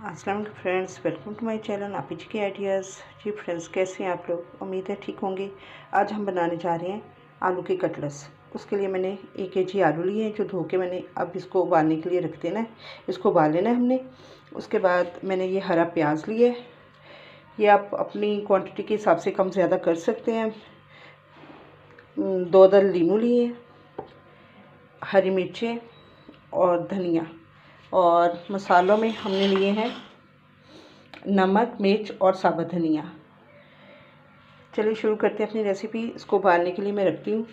अस्सलाम friends, welcome to my channel आप जी के आइडियाज़। जी फ्रेंड्स, कैसे हैं आप लोग? उम्मीद है ठीक होंगे। आज हम बनाने जा रहे हैं आलू के कटलेट्स। उसके लिए मैंने 1 kg आलू लिए हैं जो धो के मैंने अब इसको उबालने के लिए रख देना है। इसको उबाल लेना है हमने। उसके बाद मैंने ये हरा प्याज लिया है। ये आप अपनी क्वान्टिटी के हिसाब से कम ज़्यादा कर सकते हैं। 2 दल लीमू लिए, हरी मिर्चें और धनिया। और मसालों में हमने लिए हैं नमक, मिर्च और साबुत धनिया। चलिए शुरू करते हैं अपनी रेसिपी। इसको उबालने के लिए मैं रखती हूँ।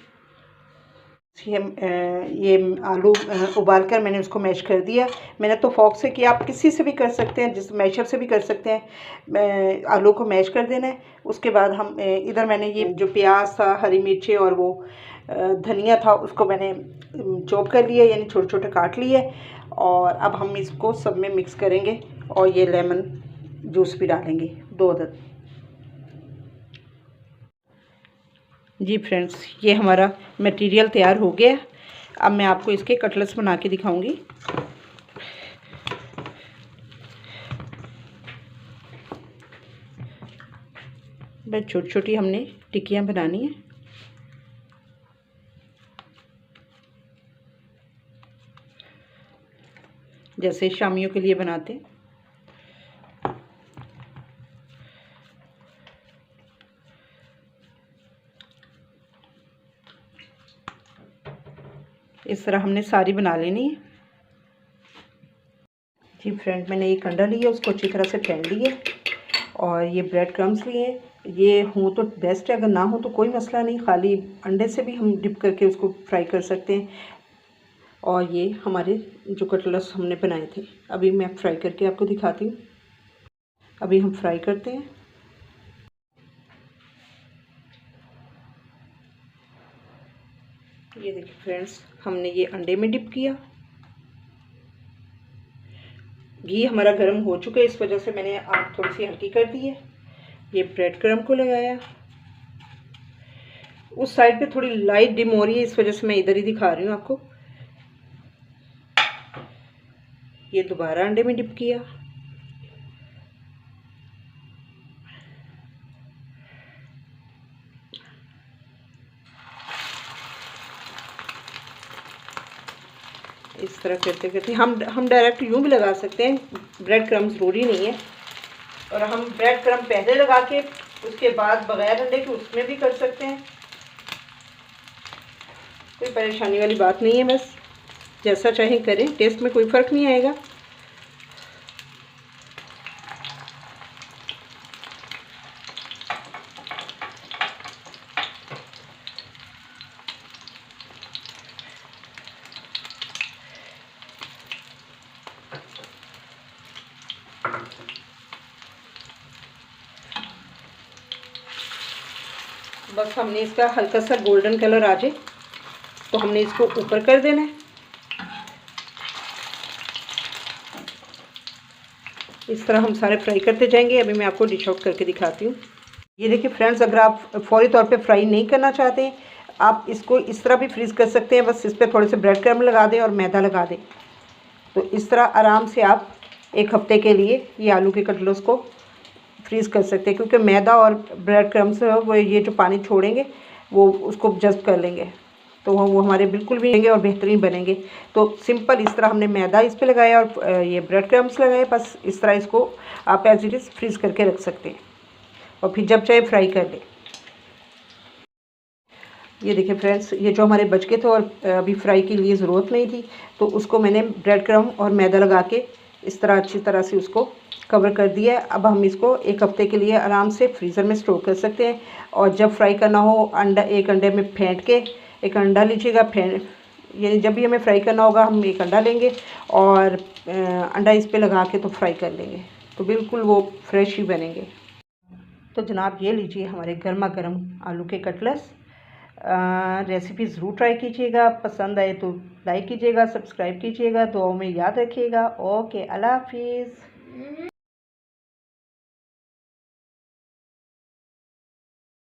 ये आलू उबाल कर मैंने उसको मैश कर दिया। मैंने तो फॉक से किया, आप किसी से भी कर सकते हैं, जिस मैशर से भी कर सकते हैं। आलू को मैश कर देना है। उसके बाद हम इधर मैंने ये जो प्याज था, हरी मिर्चें और वो धनिया था, उसको मैंने चॉप कर लिया, यानी छोटे छोटे काट लिए। और अब हम इसको सब में मिक्स करेंगे और ये लेमन जूस भी डालेंगे 2 अदद। जी फ्रेंड्स, ये हमारा मटेरियल तैयार हो गया। अब मैं आपको इसके कटलेट्स बना के दिखाऊंगी। बस छोटी छोटी हमने टिक्कियाँ बनानी है। जैसे शामियों के लिए बनाते हैं। इस तरह हमने सारी बना लेनी है। जी फ्रेंड, मैंने एक अंडा लिया, उसको अच्छी तरह से फेंट लिया। और ये ब्रेड क्रम्स लिए। ये हो तो बेस्ट है, अगर ना हो तो कोई मसला नहीं, खाली अंडे से भी हम डिप करके उसको फ्राई कर सकते हैं। और ये हमारे जो कटलेट्स हमने बनाए थे, अभी मैं फ्राई करके आपको दिखाती हूँ। अभी हम फ्राई करते हैं। ये देखिए फ्रेंड्स, हमने ये अंडे में डिप किया। घी हमारा गर्म हो चुका है, इस वजह से मैंने आग थोड़ी सी हल्की कर दी है। ये ब्रेड क्रम्ब को लगाया। उस साइड पे थोड़ी लाइट डिम हो रही है, इस वजह से मैं इधर ही दिखा रही हूँ आपको। ये दोबारा अंडे में डिप किया। इस तरह करते करते हम डायरेक्ट यूँ भी लगा सकते हैं, ब्रेड क्रम्ब ज़रूरी नहीं है। और हम ब्रेड क्रम्ब पहले लगा के उसके बाद बगैर अंडे के उसमें भी कर सकते हैं। कोई परेशानी वाली बात नहीं है, बस जैसा चाहें करें, टेस्ट में कोई फ़र्क नहीं आएगा। बस हमने इसका हल्का सा गोल्डन कलर आ जाए तो हमने इसको ऊपर कर देना है। इस तरह हम सारे फ्राई करते जाएंगे। अभी मैं आपको डिश आउट करके दिखाती हूँ। ये देखिए फ्रेंड्स, अगर आप फौरी तौर पे फ्राई नहीं करना चाहते, आप इसको इस तरह भी फ्रीज़ कर सकते हैं। बस इस पर थोड़े से ब्रेड क्रम्ब लगा दें और मैदा लगा दें, तो इस तरह आराम से आप 1 हफ्ते के लिए ये आलू के कटलेट्स को फ्रीज़ कर सकते हैं। क्योंकि मैदा और ब्रेड क्रम्स वो ये जो पानी छोड़ेंगे वो उसको जज़्ब कर लेंगे, तो वो हमारे बिल्कुल भी बनेंगे और बेहतरीन बनेंगे। तो सिंपल इस तरह हमने मैदा इस पे लगाया और ये ब्रेड क्रम्स लगाए। बस इस तरह इसको आप एज इट इज़ फ्रीज़ करके रख सकते हैं और फिर जब चाहे फ्राई कर लें। ये देखिए फ्रेंड्स, ये जो हमारे बच गए थे और अभी फ्राई के लिए ज़रूरत नहीं थी, तो उसको मैंने ब्रेड क्रम्ब और मैदा लगा के इस तरह अच्छी तरह से उसको कवर कर दिया। अब हम इसको 1 हफ्ते के लिए आराम से फ्रीज़र में स्टोर कर सकते हैं। और जब फ्राई करना हो, अंडा एक अंडे में फेंट के, एक अंडा लीजिएगा, यानी जब भी हमें फ्राई करना होगा हम एक अंडा लेंगे और अंडा इस पर लगा के तो फ्राई कर लेंगे, तो बिल्कुल वो फ्रेश ही बनेंगे। तो जनाब, ये लीजिए हमारे गर्मा गर्म आलू के कटलेट्स। रेसिपी ज़रूर ट्राई कीजिएगा। पसंद आए तो लाइक कीजिएगा, सब्सक्राइब कीजिएगा, दुआओं में याद रखिएगा। ओके, अल्लाह हाफिज़।